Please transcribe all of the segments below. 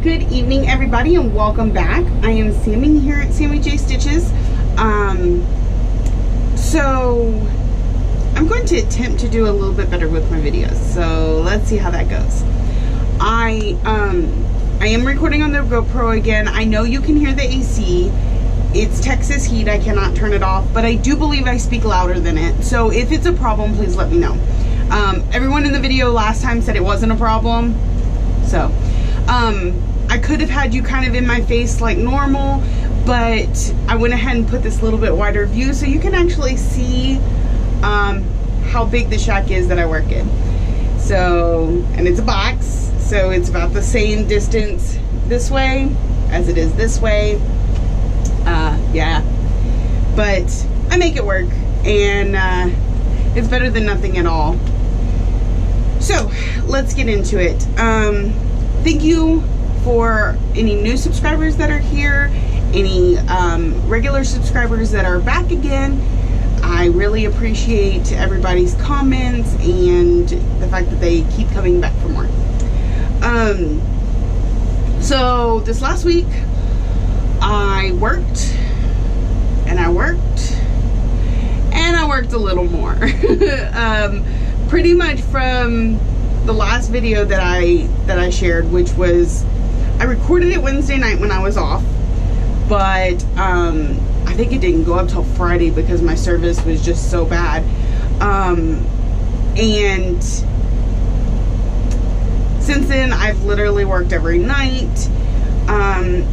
Good evening, everybody, and welcome back. I am Sammy here at Sammy J Stitches. So I'm going to attempt to do a little bit better with my videos, so let's see how that goes. I am recording on the GoPro again. I know you can hear the AC. It's Texas heat. I cannot turn it off, but I do believe I speak louder than it. So if it's a problem, please let me know. Everyone in the video last time said it wasn't a problem. So I could have had you kind of in my face like normal, but I went ahead and put this little bit wider view so you can actually see how big the shack is that I work in. So, and it's a box, so it's about the same distance this way as it is this way. Yeah, but I make it work, and it's better than nothing at all. So let's get into it. Thank you for any new subscribers that are here, any regular subscribers that are back again. I really appreciate everybody's comments and the fact that they keep coming back for more. So this last week I worked and I worked and I worked a little more. Pretty much from the last video that I shared, which was, I recorded it Wednesday night when I was off, but I think it didn't go up till Friday because my service was just so bad. And since then I've literally worked every night.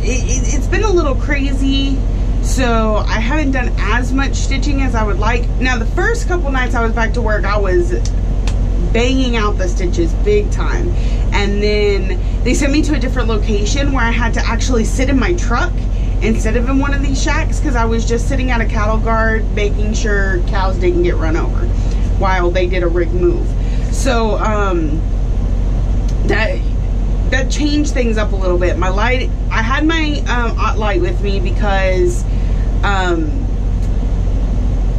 It's been a little crazy, so I haven't done as much stitching as I would like. Now the first couple nights I was back to work, I was banging out the stitches big time, and then they sent me to a different location where I had to actually sit in my truck instead of in one of these shacks, because I was just sitting at a cattle guard making sure cows didn't get run over while they did a rig move. So that changed things up a little bit. My light, I had my light with me because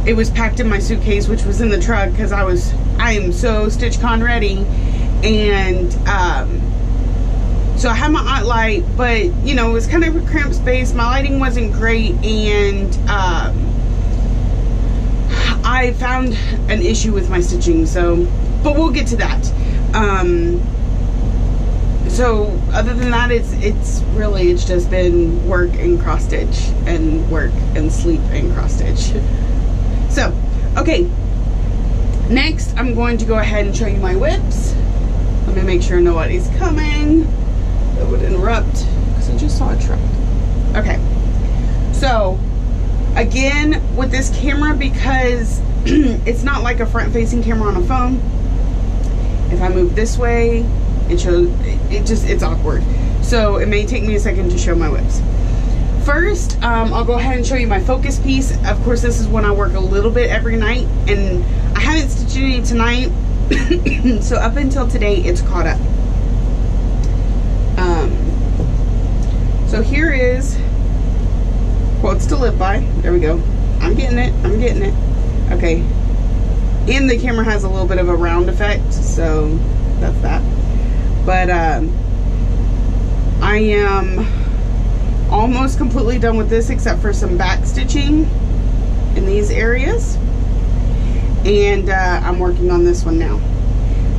it was packed in my suitcase, which was in the truck, because I am so StitchCon ready. And so I had my art light, but you know, it was kind of a cramped space. My lighting wasn't great, and I found an issue with my stitching, so, but we'll get to that. So other than that, it's just been work and cross stitch and work and sleep and cross stitch. So, okay, next I'm going to go ahead and show you my whips. Let me make sure nobody's coming. That would interrupt, because I just saw a truck. Okay, so again with this camera, because it's not like a front-facing camera on a phone, if I move this way, it shows, it's awkward. So it may take me a second to show my whips. First, I'll go ahead and show you my focus piece. Of course, this is when I work a little bit every night, and I haven't stitched any tonight, so up until today, it's caught up. So here is quotes to live by. There we go. I'm getting it. I'm getting it. Okay. And the camera has a little bit of a round effect, so that's that. But I am almost completely done with this, except for some back stitching in these areas, and I'm working on this one now.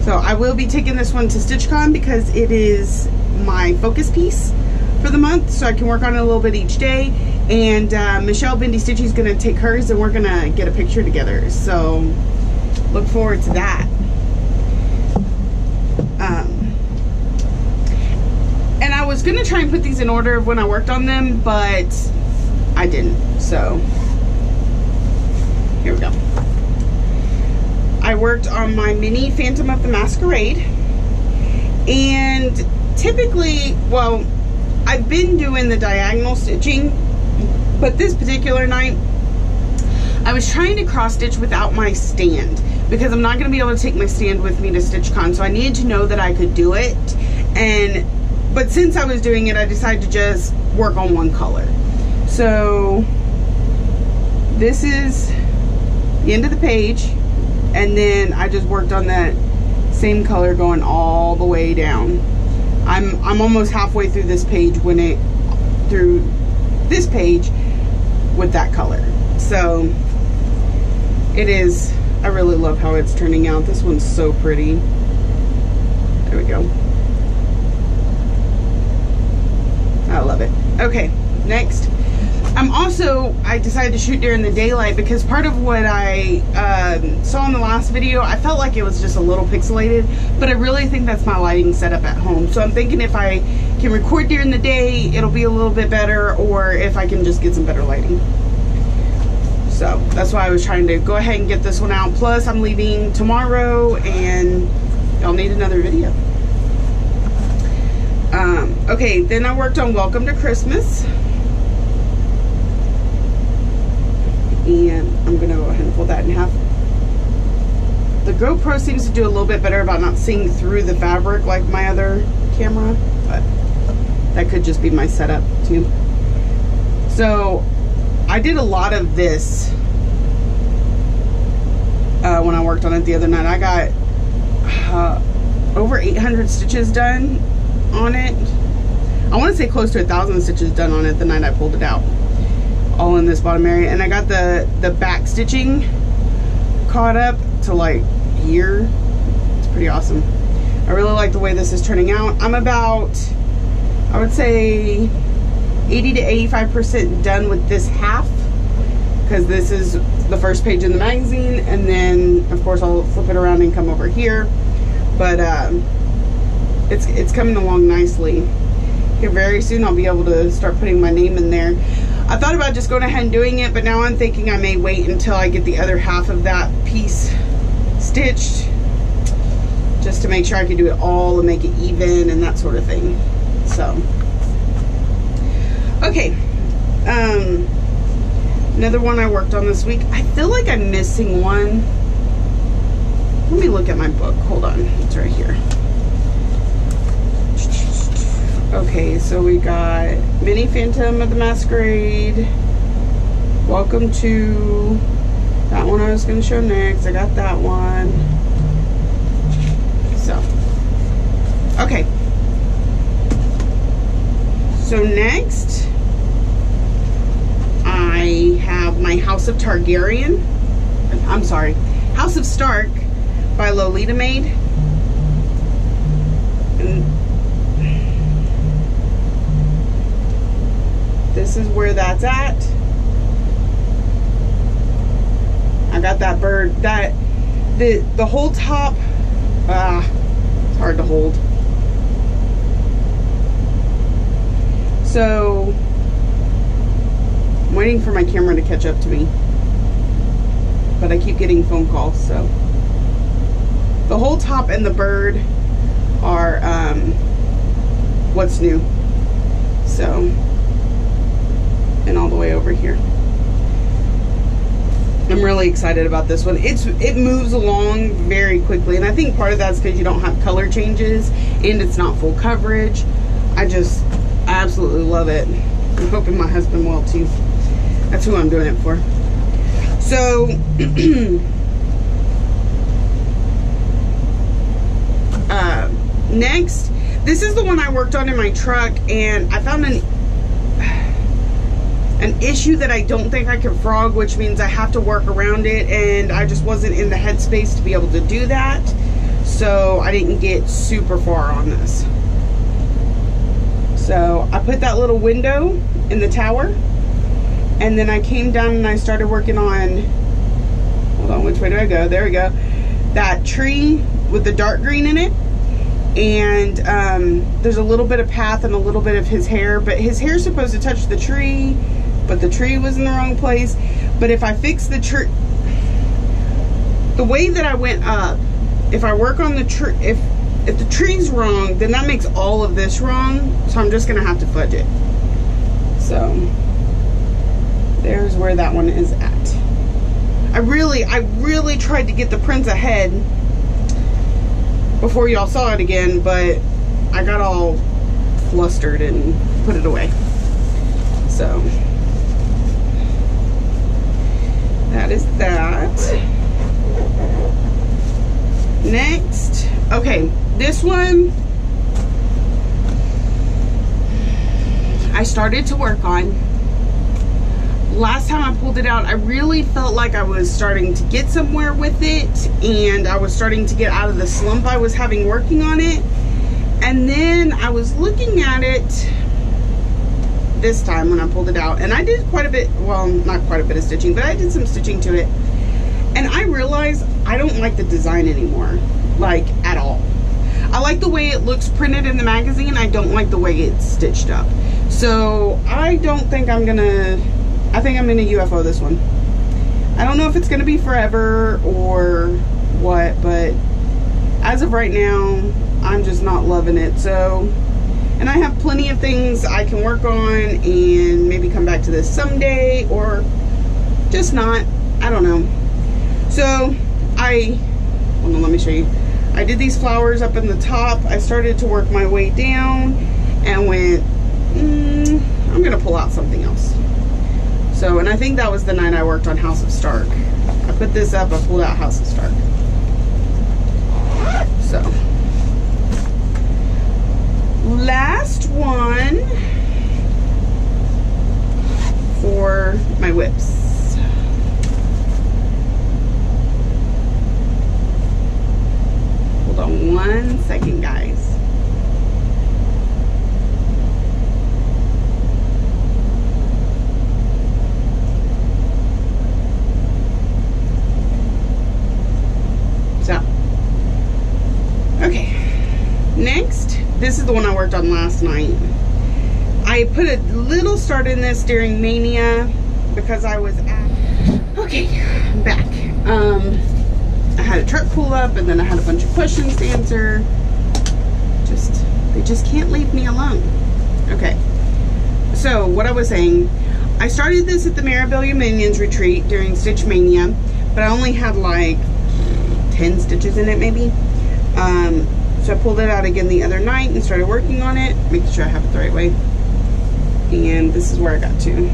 So I will be taking this one to StitchCon because it is my focus piece for the month, so I can work on it a little bit each day. And Michelle Bendy Stitchy is going to take hers, and we're going to get a picture together, so look forward to that. And I was going to try and put these in order of when I worked on them, but I didn't. So here we go. I worked on my mini Phantom of the Masquerade, and typically, well, I've been doing the diagonal stitching, but this particular night I was trying to cross stitch without my stand, because I'm not going to be able to take my stand with me to StitchCon, so I needed to know that I could do it. But since I was doing it, I decided to just work on one color. So this is the end of the page, and then I just worked on that same color going all the way down. I'm almost halfway through this page with that color. So it is, I really love how it's turning out. This one's so pretty. There we go. I love it. Okay, next. I decided to shoot during the daylight because part of what I saw in the last video, I felt like it was just a little pixelated, but I really think that's my lighting setup at home. So I'm thinking if I can record during the day, it'll be a little bit better, or if I can just get some better lighting. So that's why I was trying to go ahead and get this one out. Plus I'm leaving tomorrow and y'all need another video. Okay, then I worked on Welcome to Christmas. And I'm gonna go ahead and fold that in half. The GoPro seems to do a little bit better about not seeing through the fabric like my other camera, but that could just be my setup too. So I did a lot of this when I worked on it the other night. I got over 800 stitches done on it. I want to say close to 1,000 stitches done on it the night I pulled it out, all in this bottom area. And I got the back stitching caught up to like here. It's pretty awesome. I really like the way this is turning out. I'm about, I would say 80 to 85% done with this half, because this is the first page in the magazine, and then of course I'll flip it around and come over here. But it's coming along nicely. Here very soon I'll be able to start putting my name in there. I thought about just going ahead and doing it, but now I'm thinking I may wait until I get the other half of that piece stitched, just to make sure I can do it all and make it even and that sort of thing. So okay, another one I worked on this week. I feel like I'm missing one. Let me look at my book. Hold on, it's right here. Okay, so we got Mini Phantom of the Masquerade, Welcome to, that one I was going to show next. I got that one. So, okay. So next, I have my House of Targaryen. I'm sorry, House of Stark by Lolita Maid. And this is where that's at. I got that bird, that the whole top, it's hard to hold. So I'm waiting for my camera to catch up to me, but I keep getting phone calls. So the whole top and the bird are what's new. So, and all the way over here. I'm really excited about this one. It moves along very quickly, and I think part of that's because you don't have color changes and it's not full coverage. I absolutely love it. I'm hoping my husband will too. That's who I'm doing it for. So next, this is the one I worked on in my truck, and I found an issue that I don't think I can frog, which means I have to work around it, and I just wasn't in the headspace to be able to do that, so I didn't get super far on this. So I put that little window in the tower, and then I came down and I started working on, hold on, which way do I go? There we go. That tree with the dark green in it. And there's a little bit of path and a little bit of his hair, but his hair's supposed to touch the tree, but the tree was in the wrong place. But if I fix the tree, the way that I went up, if I work on the tree, if the tree's wrong, then that makes all of this wrong. So I'm just gonna have to fudge it. So there's where that one is at. I really tried to get the prints ahead before y'all saw it again, but I got all flustered and put it away. So that is that. Next, okay, this one started to work on. Last time I pulled it out, I really felt like I was starting to get somewhere with it, and I was starting to get out of the slump I was having working on it. And then I was looking at it this time when I pulled it out, and I did quite a bit, well, not quite a bit of stitching, but I did some stitching to it, and I realized I don't like the design anymore, like at all. I like the way it looks printed in the magazine. I don't like the way it's stitched up. So I don't think I'm gonna, I think I'm gonna UFO this one. I don't know if it's gonna be forever or what, but as of right now, I'm just not loving it. So, and I have plenty of things I can work on and maybe come back to this someday, or just not. I don't know. So hold on, let me show you. I did these flowers up in the top. I started to work my way down and went, I'm gonna pull out something else. So, and I think that was the night I worked on House of Stark. I put this up, I pulled out House of Stark. So, last one for my whips. Hold on 1 second, guys. So, okay, next, this is the one I worked on last night. I put a little start in this during Mania because I was at, okay, I'm back. I had a truck pull up, and then I had a bunch of questions to answer. They just can't leave me alone. Okay, so what I was saying, I started this at the Mirabilia Minions retreat during Stitch Mania, but I only had like 10 stitches in it maybe. So I pulled it out again the other night and started working on it, making sure I have it the right way. And this is where I got to.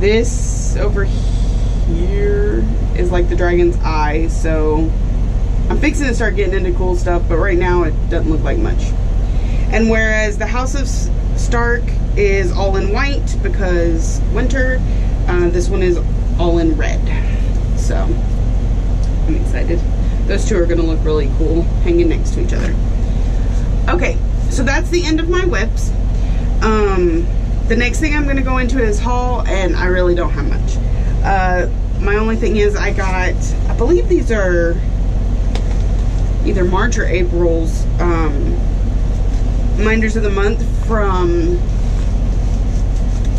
This over here is like the dragon's eye, so I'm fixing to start getting into cool stuff, but right now it doesn't look like much. And whereas the House of Stark is all in white because winter, this one is all in red. So I'm excited. Those two are gonna look really cool hanging next to each other. Okay, so that's the end of my whips. The next thing I'm gonna go into is haul, and I really don't have much. My only thing is I got, I believe these are either March or April's Minders of the Month from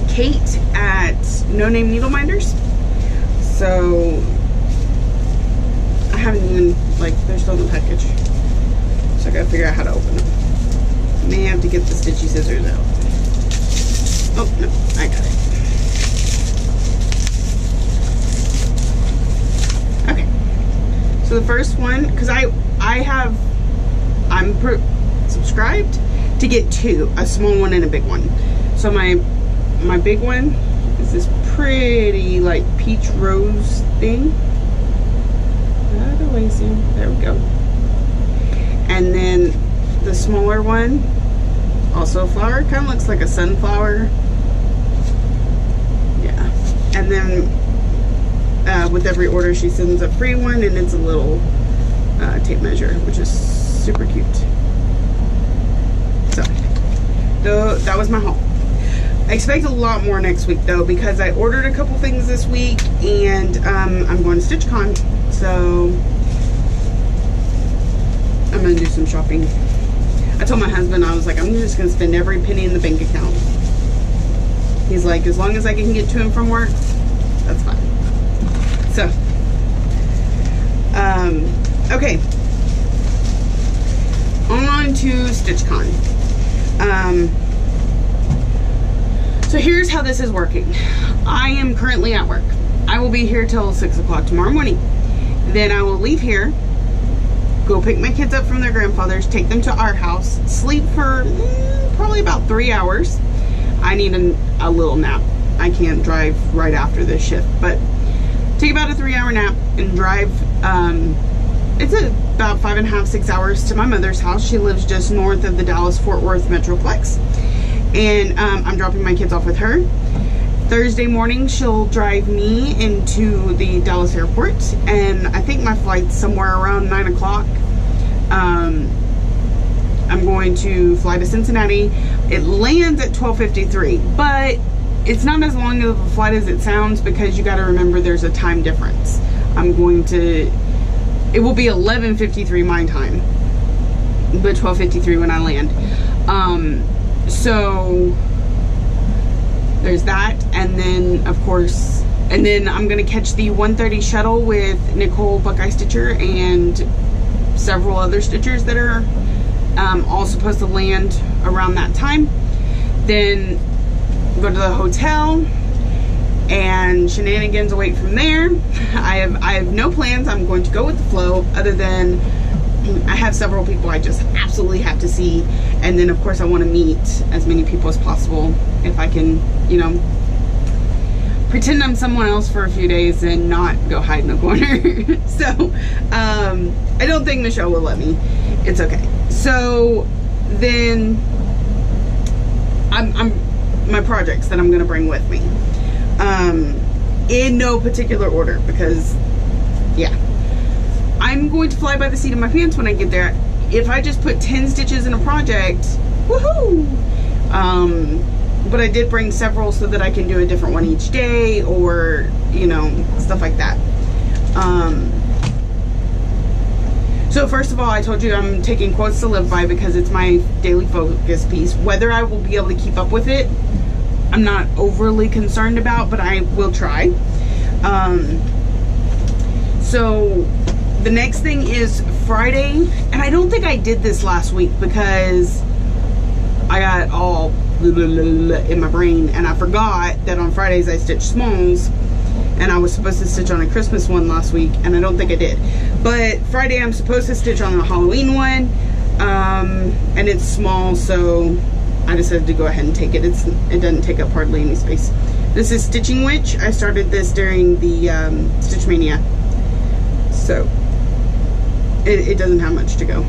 Kate at No Name Needle Minders. So I haven't even, like, they're still in the package. So I gotta figure out how to open them. May have to get the stitchy scissors out. Oh, no, I got it. Okay. So the first one, because I'm subscribed to get two, a small one and a big one. So my big one is this pretty, like, peach rose thing. Out of the way soon. There we go. And then the smaller one, also a flower, kind of looks like a sunflower. Yeah. And then with every order she sends a free one, and it's a little tape measure, which is super cute. So that was my haul. I expect a lot more next week though, because I ordered a couple things this week, and I'm going to StitchCon, so I'm gonna do some shopping. I told my husband, I was like, I'm just gonna spend every penny in the bank account. He's like, as long as I can get to him from work, that's fine. So, okay, on to StitchCon. So here's how this is working. I am currently at work. I will be here till 6 o'clock tomorrow morning. Then I will leave here, go pick my kids up from their grandfather's, take them to our house, sleep for probably about 3 hours. I need a little nap. I can't drive right after this shift, but take about a 3-hour nap and drive. It's a about 5.5, 6 hours to my mother's house. She lives just north of the Dallas-Fort Worth Metroplex. And I'm dropping my kids off with her. Thursday morning, she'll drive me into the Dallas airport. And I think my flight's somewhere around 9 o'clock. I'm going to fly to Cincinnati. It lands at 12:53, but it's not as long of a flight as it sounds, because you got to remember there's a time difference. It will be 11:53 my time, but 12:53 when I land. So there's that, and then of course, and then I'm gonna catch the 1:30 shuttle with Nicole Buckeye Stitcher and several other Stitchers that are all supposed to land around that time. Then go to the hotel, and shenanigans await from there. I have no plans. I'm going to go with the flow, other than I have several people I just absolutely have to see, and then of course I want to meet as many people as possible if I can, you know, pretend I'm someone else for a few days and not go hide in a corner. So I don't think Michelle will let me. It's okay. So then my projects that I'm going to bring with me, in no particular order, because yeah, I'm going to fly by the seat of my pants when I get there. If I just put 10 stitches in a project, woohoo! But I did bring several so that I can do a different one each day, or, you know, stuff like that. So first of all, I told you I'm taking quotes to live by because it's my daily focus piece. Whether I will be able to keep up with it, I'm not overly concerned about, but I will try. So the next thing is Friday, and I don't think I did this last week because I got all in my brain, and I forgot that on Fridays I stitch smalls, and I was supposed to stitch on a Christmas one last week, and I don't think I did. But Friday I'm supposed to stitch on the Halloween one, and it's small, so I decided to go ahead and take it. It doesn't take up hardly any space. This is Stitching Witch. I started this during the Stitch Mania, so it doesn't have much to go.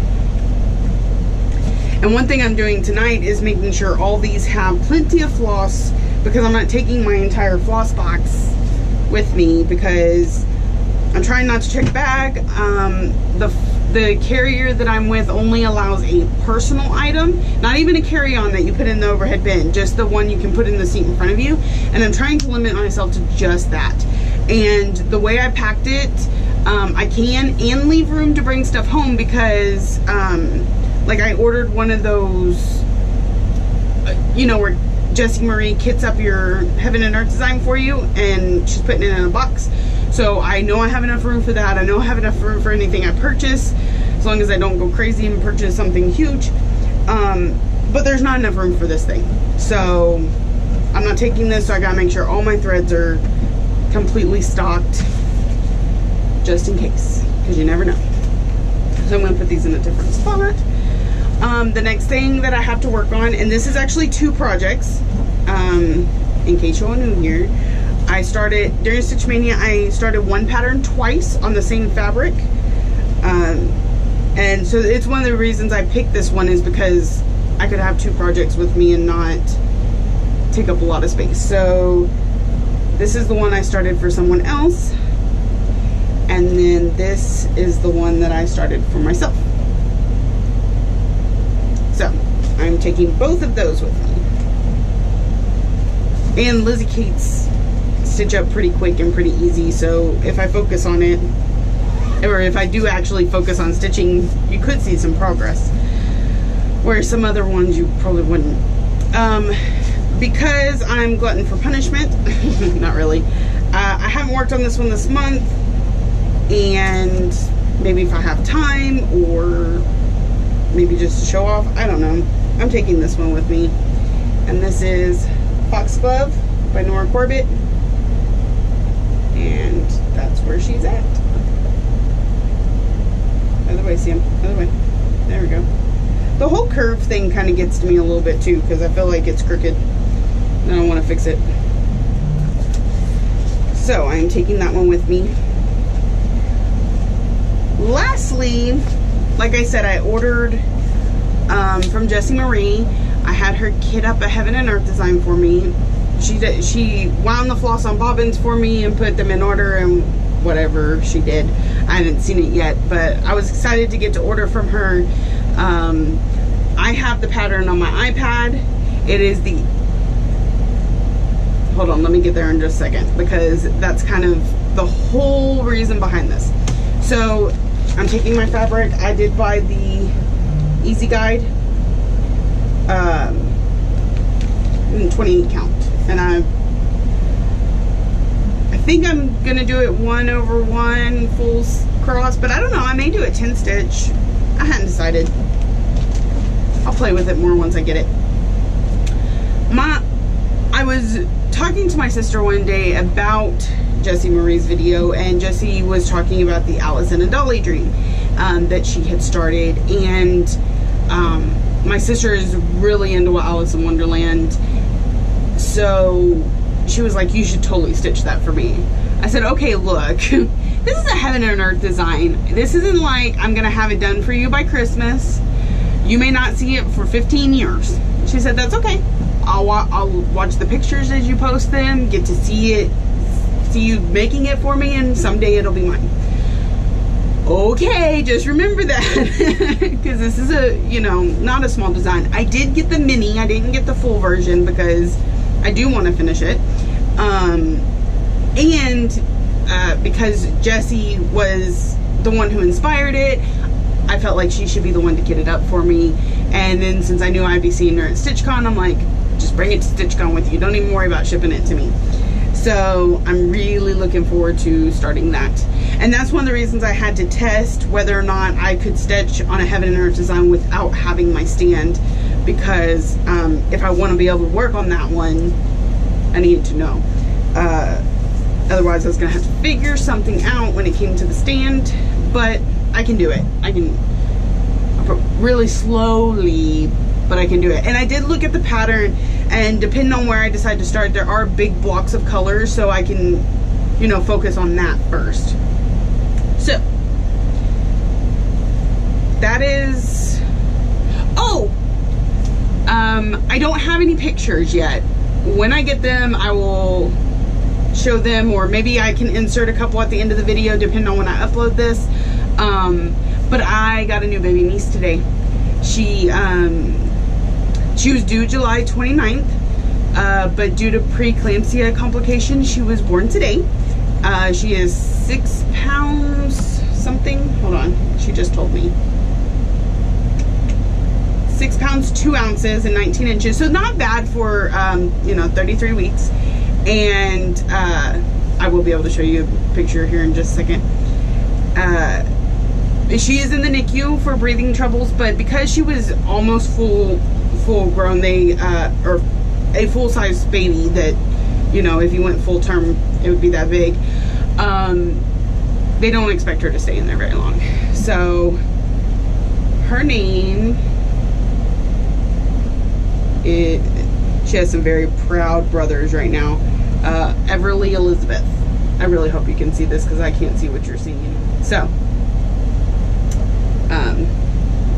And one thing I'm doing tonight is making sure all these have plenty of floss, because I'm not taking my entire floss box with me, because I'm trying not to check the bag. The carrier that I'm with only allows a personal item, not even a carry-on that you put in the overhead bin, just the one you can put in the seat in front of you. And I'm trying to limit myself to just that. And the way I packed it, I can and leave room to bring stuff home, because like I ordered one of those, you know, where Jessie Marie kits up your Heaven and Earth design for you, and she's putting it in a box. So I know I have enough room for that. I know I have enough room for anything I purchase, as long as I don't go crazy and purchase something huge. But there's not enough room for this thing. So I'm not taking this, so I gotta make sure all my threads are completely stocked, just in case, because you never know. So I'm gonna put these in a different spot. The next thing that I have to work on, and this is actually 2 projects, in case you're new here. I started, during Stitch Mania, I started one pattern twice on the same fabric. And so it's one of the reasons I picked this one, is because I could have 2 projects with me and not take up a lot of space. So this is the one I started for someone else. And then this is the one that I started for myself. So I'm taking both of those with me. And Lizzie Kate's stitch up pretty quick and pretty easy, so if I focus on it, or if I do actually focus on stitching, you could see some progress, where some other ones you probably wouldn't. Because I'm glutton for punishment, not really, I haven't worked on this one this month, and maybe if I have time, or maybe just to show off, I don't know, I'm taking this one with me. And this is Foxglove by Nora Corbett, and that's where she's at. Other way, Sam, other way. There we go. The whole curve thing kind of gets to me a little bit too, because I feel like it's crooked and I don't want to fix it. So I'm taking that one with me. Lastly, like I said, I ordered from Jessie Marie. I had her kit up a Heaven and Earth design for me. She wound the floss on bobbins for me and put them in order and whatever she did. I haven't seen it yet, but I was excited to get to order from her. I have the pattern on my iPad. It is the, hold on, let me get there in just a second, because that's kind of the whole reason behind this. So I'm taking my fabric. I did buy the Easy Guide 28 count, and I think I'm gonna do it 1/1 full cross, but I don't know, I may do it 10 stitch. I hadn't decided. I'll play with it more once I get it. I was talking to my sister one day about Jessie Marie's video, and Jessie was talking about the Alice in a Dolly dream that she had started, and my sister is really into Alice in Wonderland, so she was like, you should totally stitch that for me. I said, okay, look, this is a Heaven and Earth design. This isn't like I'm gonna have it done for you by Christmas. You may not see it for 15 years. She said, that's okay. I'll watch the pictures as you post them, get to see you making it for me, and someday it'll be mine. Okay, just remember that, because this is a, you know, not a small design. I did get the mini, I didn't get the full version because I do want to finish it. Because Jessie was the one who inspired it, I felt like she should be the one to get it up for me. And then since I knew I'd be seeing her at StitchCon, I'm like, just bring it to StitchCon with you. Don't even worry about shipping it to me. So I'm really looking forward to starting that. And that's one of the reasons I had to test whether or not I could stitch on a Heaven and Earth design without having my stand, because if I want to be able to work on that one, I needed to know. Otherwise I was going to have to figure something out when it came to the stand, but I can do it. I can, really slowly, but I can do it. And I did look at the pattern, and depending on where I decide to start, there are big blocks of colors, so I can, you know, focus on that first. So that is, I don't have any pictures yet. When I get them, I will show them, or maybe I can insert a couple at the end of the video depending on when I upload this. But I got a new baby niece today. She was due July 29th, but due to preeclampsia complications, she was born today. She is 6 pounds something. Hold on, she just told me. 6 pounds 2 ounces and 19 inches. So not bad for, you know, 33 weeks. And I will be able to show you a picture here in just a second. She is in the NICU for breathing troubles, but because she was almost full grown, or a full-size baby that, you know, if you went full term, it would be that big. They don't expect her to stay in there very long. So her name is, she has some very proud brothers right now. Everly Elizabeth. I really hope you can see this because I can't see what you're seeing. So,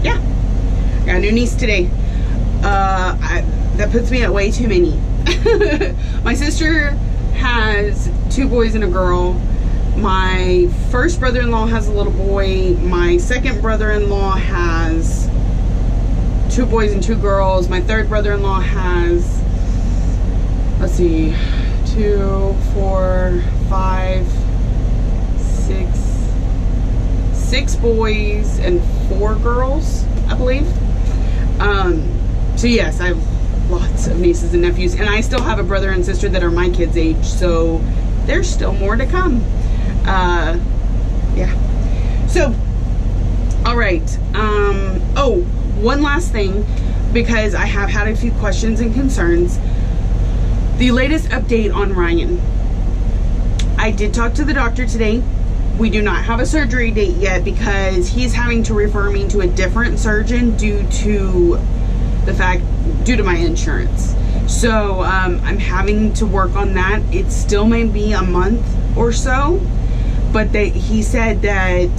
yeah, got a new niece today. That puts me at way too many. My sister has 2 boys and a girl. My first brother-in-law has a little boy. My second brother-in-law has 2 boys and 2 girls. My third brother-in-law has, let's see, 2, 4, 5, 6 boys and 4 girls, I believe. So yes, I have lots of nieces and nephews, and I still have a brother and sister that are my kids' age, so there's still more to come. Yeah. So, all right. Oh, one last thing, because I have had a few questions and concerns. The latest update on Ryan. I did talk to the doctor today. We do not have a surgery date yet because he's having to refer me to a different surgeon due to my insurance. So I'm having to work on that. It still may be a month or so, but he said that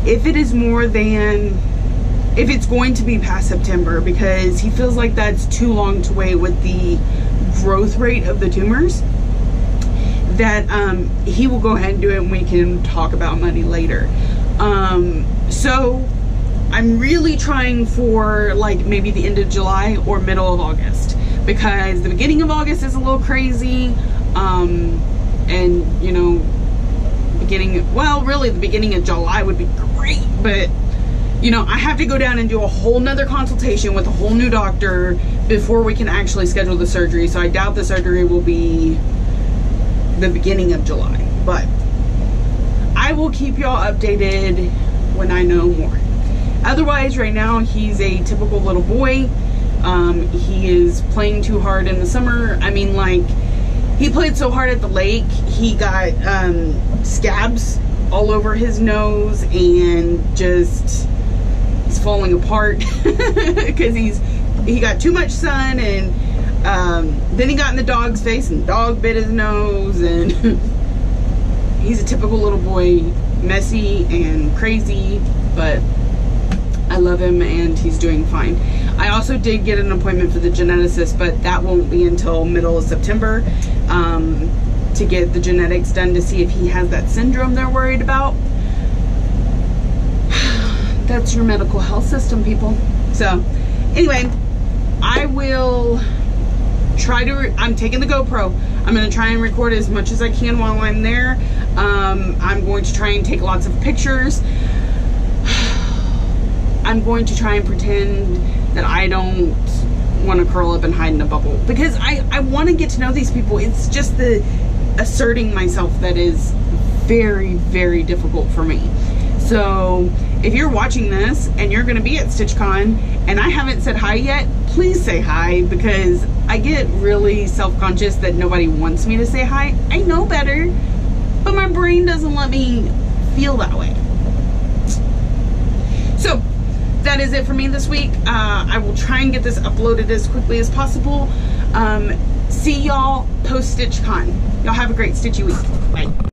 if it is more than, if it's going to be past September, because he feels like that's too long to wait with the growth rate of the tumors, that he will go ahead and do it, and we can talk about money later. So I'm really trying for like maybe the end of July or middle of August, because the beginning of August is a little crazy, and you know, really the beginning of July would be great, but you know, I have to go down and do a whole nother consultation with a whole new doctor before we can actually schedule the surgery. So I doubt the surgery will be the beginning of July, but I will keep y'all updated when I know more. Otherwise, right now he's a typical little boy. He is playing too hard in the summer. I mean, like, he played so hard at the lake, he got scabs all over his nose, and just he's falling apart because he got too much sun, and then he got in the dog's face and the dog bit his nose, and he's a typical little boy, messy and crazy, but I love him and he's doing fine. I also did get an appointment for the geneticist, but that won't be until middle of September, to get the genetics done to see if he has that syndrome they're worried about. That's your medical health system, people. So anyway, I will try to, I'm taking the GoPro. I'm going to try and record as much as I can while I'm there. I'm going to try and take lots of pictures. I'm going to try and pretend that I don't want to curl up and hide in a bubble, because I want to get to know these people. It's just the asserting myself that is very, very difficult for me. So if you're watching this and you're going to be at StitchCon and I haven't said hi yet, please say hi, because I get really self-conscious that nobody wants me to say hi. I know better, but my brain doesn't let me feel that way. So that is it for me this week. I will try and get this uploaded as quickly as possible. See y'all post StitchCon. Y'all have a great stitchy week. Bye.